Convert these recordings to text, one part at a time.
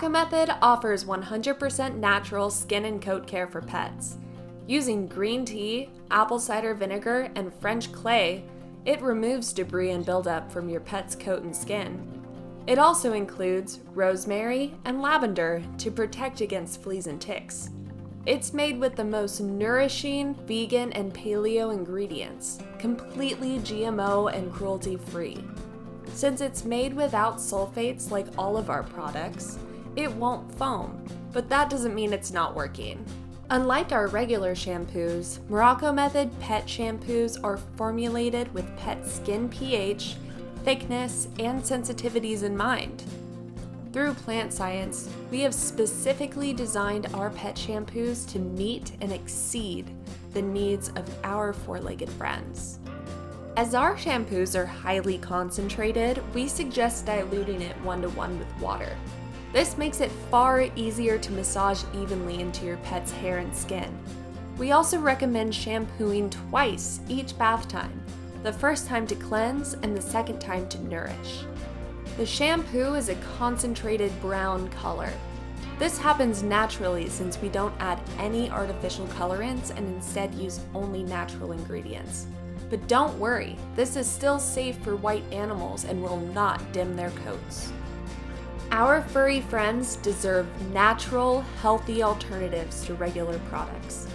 Morrocco method offers 100% natural skin and coat care for pets. Using green tea, apple cider vinegar, and French clay, it removes debris and buildup from your pet's coat and skin. It also includes rosemary and lavender to protect against fleas and ticks. It's made with the most nourishing vegan and paleo ingredients, completely GMO and cruelty-free. Since it's made without sulfates like all of our products, it won't foam, but that doesn't mean it's not working. Unlike our regular shampoos, Morrocco method pet shampoos are formulated with pet skin pH, thickness, and sensitivities in mind. Through plant science, we have specifically designed our pet shampoos to meet and exceed the needs of our four-legged friends. As our shampoos are highly concentrated, we suggest diluting it 1-to-1 with water. This makes it far easier to massage evenly into your pet's hair and skin. We also recommend shampooing twice each bath time, the first time to cleanse and the second time to nourish. The shampoo is a concentrated brown color. This happens naturally since we don't add any artificial colorants and instead use only natural ingredients. But don't worry, this is still safe for white animals and will not dim their coats. Our furry friends deserve natural, healthy alternatives to regular products.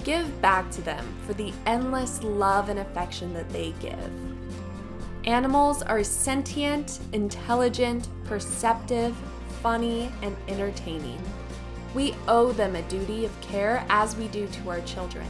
Give back to them for the endless love and affection that they give. Animals are sentient, intelligent, perceptive, funny, and entertaining. We owe them a duty of care as we do to our children.